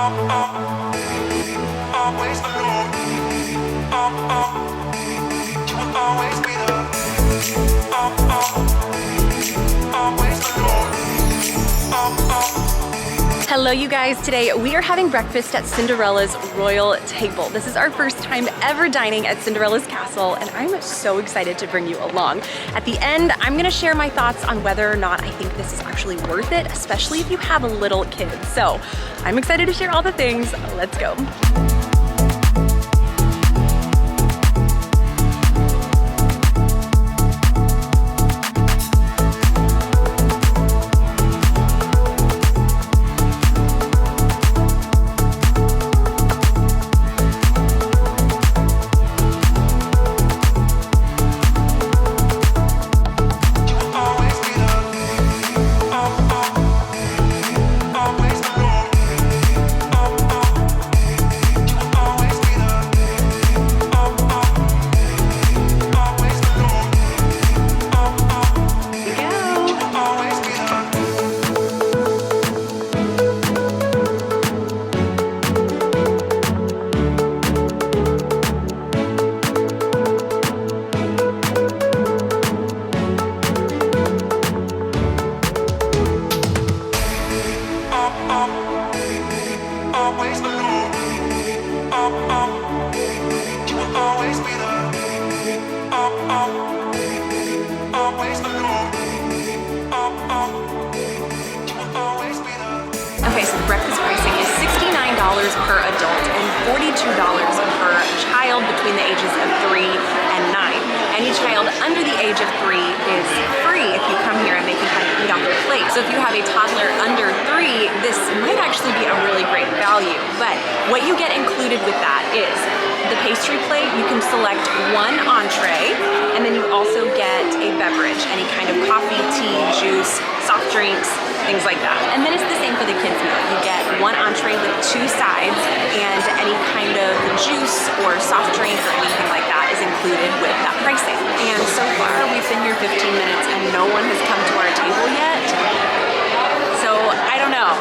always alone. You will always be there. Always alone. Hello you guys, today we are having breakfast at Cinderella's royal table. This is our first time ever dining at Cinderella's castle and I'm so excited to bring you along. At the end, I'm gonna share my thoughts on whether or not I think this is actually worth it, especially if you have a little kid. So I'm excited to share all the things. Let's go. Okay, so the breakfast pricing is $69 per adult and $42 per child between the ages of 3 and 9. Any child under the age of 3 is free if you come here and they can kind of eat off your plate. So if you have a toddler under 3, this might actually be a really great value. But what you get included with that is the pastry plate. You can select one entree and then you also get a beverage, any kind of coffee, tea, juice, soft drinks, things like that. And then it's the same for the kids meal. You get one entree with 2 sides and any kind of juice or soft drink or anything like that is included with that pricing. And so far we've been here 15 minutes and no one has come to our table yet. So I don't know,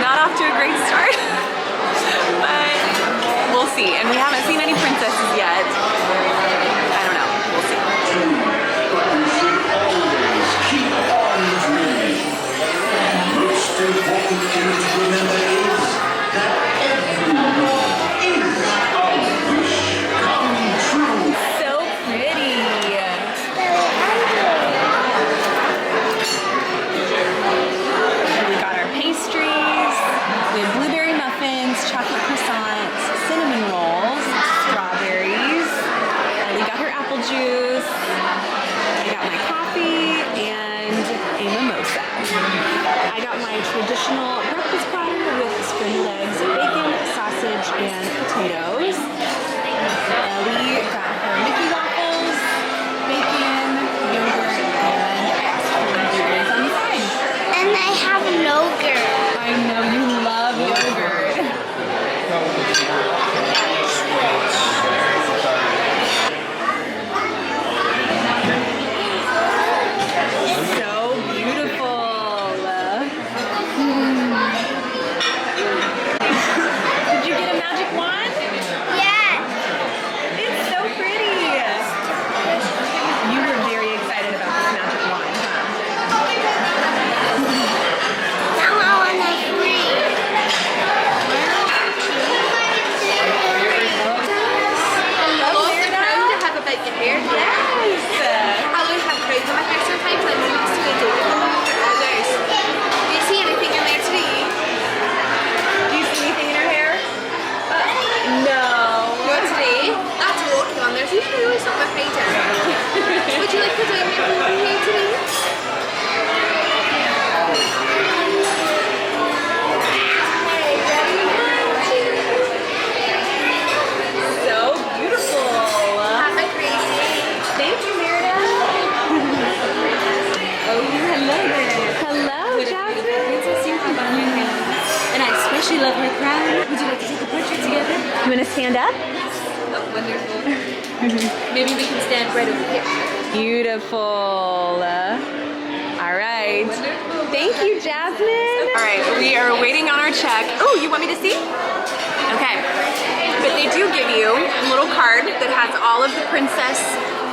not off to a great start, but we'll see. And we haven't seen any princesses yet. I don't know, we'll see. Important thing to remember is that everyone is a wish come true. So pretty. We got our pastries. We have blueberry muffins, chocolate croissants, cinnamon rolls, strawberries. And we got her apple juice. I got my coffee and a mimosa. I got my traditional breakfast platter with scrambled eggs, bacon, sausage, and potatoes. Ellie got her Mickey waffles, bacon, yogurt, and blueberries on the side. And I have yogurt. I know you love yogurt. Would you like to do your hair today? So beautiful. Have a great day. Thank you, Merida. Oh, hello there. Hello, Jasmine. And I especially love her crown. Would you like to take a portrait together? You want to stand up? Oh, wonderful. Maybe we can stand right over here. Beautiful. All right. Wonderful. Thank you, Jasmine. All right, We are waiting on our check. Oh, you want me to see? Okay. But they do give you a little card that has all of the princess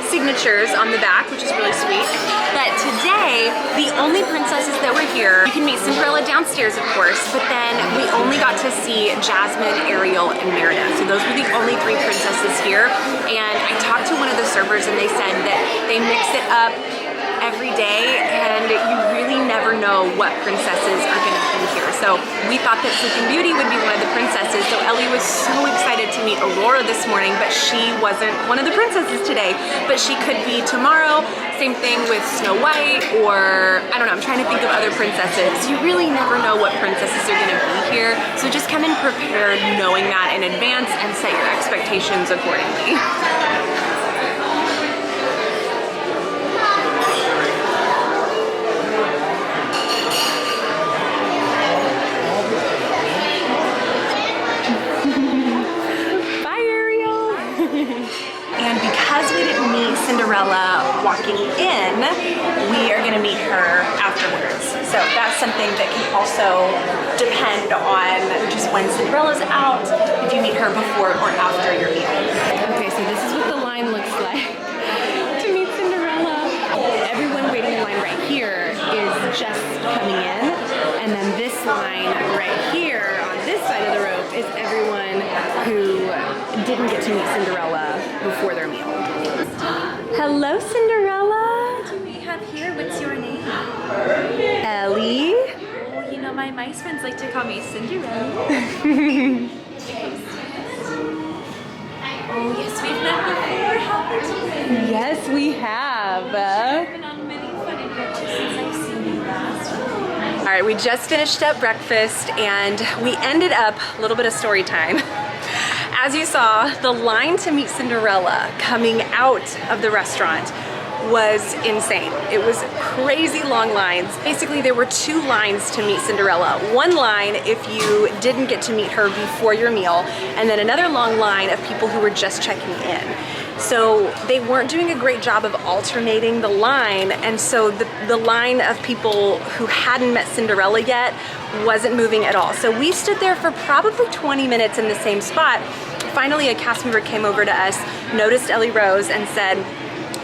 signatures on the back, which is really sweet. But today, the only princesses that were here, you can meet Cinderella downstairs, of course, but then we only got to see Jasmine, Ariel, and Merida. So those were the only 3 princesses here. And I talked to one of the servers and they said that they mix it up every day and you really never know what princesses are gonna be here. So we thought that Sleeping Beauty would be one of the princesses. So Ellie was so excited to meet Aurora this morning, but she wasn't one of the princesses today. But she could be tomorrow. Same thing with Snow White, or I don't know, I'm trying to think of other princesses. You really never know what princesses are gonna be here. So just come in prepared knowing that in advance and set your expectations accordingly. And because we didn't meet Cinderella walking in, we are gonna meet her afterwards. So that's something that can also depend on just when Cinderella's out, if you meet her before or after your meal. Okay, so this is what the line looks like to meet Cinderella. Everyone waiting in line right here is just coming in, and then this line right here on this side of the rope is everyone who didn't get to meet Cinderella before their meal. Hello, Cinderella. What do we have here? What's your name? Ellie. Oh, you know my mice friends like to call me Cinderella. Oh yes, we've met before, haven't we? Yes, we have. I've been on many fun adventures since I've seen you last. All right, we just finished up breakfast and we ended up, a little bit of story time. As you saw, the line to meet Cinderella coming out of the restaurant was insane. It was crazy long lines. Basically, there were 2 lines to meet Cinderella. One line if you didn't get to meet her before your meal, and then another long line of people who were just checking in. So they weren't doing a great job of alternating the line, and so the line of people who hadn't met Cinderella yet wasn't moving at all. So we stood there for probably 20 minutes in the same spot. Finally, a cast member came over to us, noticed Ellie Rose, and said,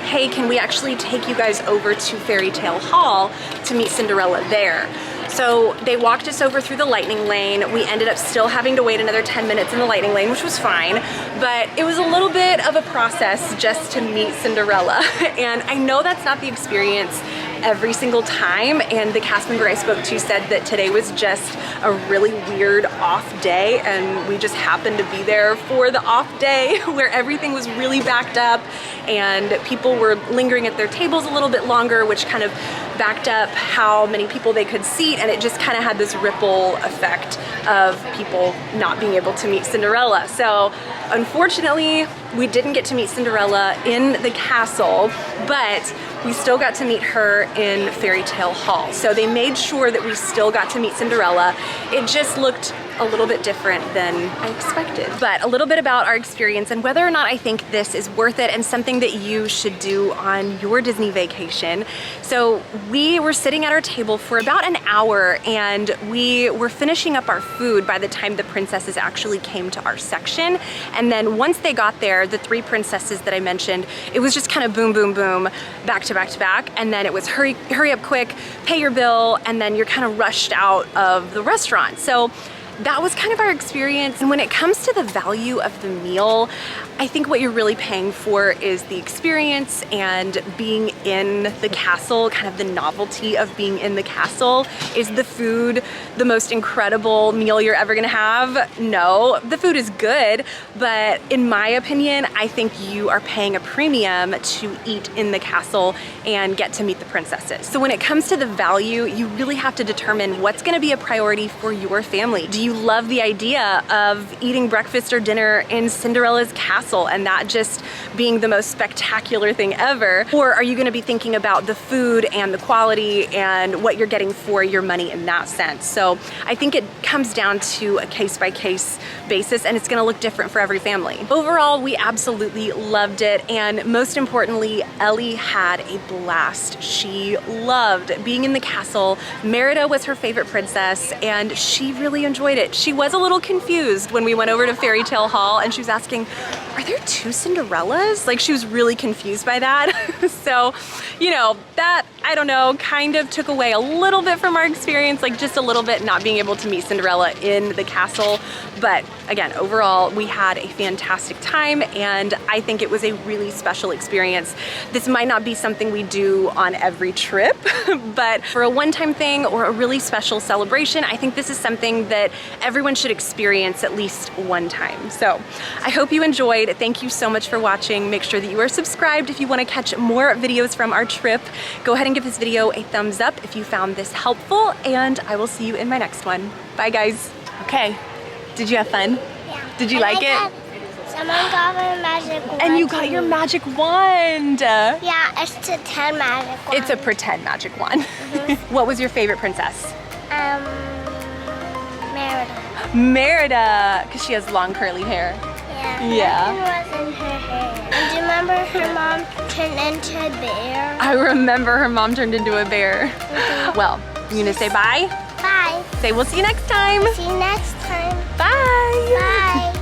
hey, can we actually take you guys over to Fairy Tale Hall to meet Cinderella there? So they walked us over through the lightning lane. We ended up still having to wait another 10 minutes in the lightning lane, which was fine, but it was a little bit of a process just to meet Cinderella. And I know that's not the experience every single time, and the cast member I spoke to said that today was just a really weird off day, and we just happened to be there for the off day where everything was really backed up and people were lingering at their tables a little bit longer, which kind of backed up how many people they could seat, and it just kind of had this ripple effect of people not being able to meet Cinderella. So unfortunately, we didn't get to meet Cinderella in the castle, but we still got to meet her in Fairy Tale Hall. So they made sure that we still got to meet Cinderella. It just looked a little bit different than I expected. But a little bit about our experience and whether or not I think this is worth it and something that you should do on your Disney vacation. So we were sitting at our table for about an hour and we were finishing up our food by the time the princesses actually came to our section. And then once they got there, the 3 princesses that I mentioned, it was just kind of boom, boom, boom, back to back to back. And then it was hurry up quick, pay your bill, and then you're kind of rushed out of the restaurant. So that was kind of our experience. And when it comes to the value of the meal, I think what you're really paying for is the experience and being in the castle, kind of the novelty of being in the castle. Is the food the most incredible meal you're ever gonna have? No, the food is good, but in my opinion, I think you are paying a premium to eat in the castle and get to meet the princesses. So when it comes to the value, you really have to determine what's gonna be a priority for your family. Do you love the idea of eating breakfast or dinner in Cinderella's castle and that just being the most spectacular thing ever? Or are you gonna be thinking about the food and the quality and what you're getting for your money in that sense? So I think it comes down to a case-by-case basis, and it's gonna look different for every family. Overall, we absolutely loved it, and most importantly, Ellie had a blast. She loved being in the castle. Merida was her favorite princess, and she really enjoyed it. She was a little confused when we went over to Fairy Tale Hall, and she was asking, are there 2 Cinderellas? Like, she was really confused by that. So, you know, that, I don't know, kind of took away a little bit from our experience, like just a little bit, not being able to meet Cinderella in the castle. But again, overall, we had a fantastic time, and I think it was a really special experience. This might not be something we do on every trip, but for a one-time thing or a really special celebration, I think this is something that everyone should experience at least one time. So I hope you enjoyed. Thank you so much for watching. Make sure that you are subscribed if you want to catch more videos from our trip. Go ahead and give this video a thumbs up if you found this helpful, and I will see you in my next one. Bye guys. Okay, did you have fun? Yeah. Did you like it? Someone got my magic wand. And you got your magic wand. Yeah, it's a 10 magic wand. It's a pretend magic wand. What was your favorite princess? Merida. Merida, because she has long curly hair. Yeah. Nothing was in her hair. And do you remember her mom turned into a bear? I remember her mom turned into a bear. Well, you gonna say bye? Bye. Say we'll see you next time. See you next time. Bye. Bye.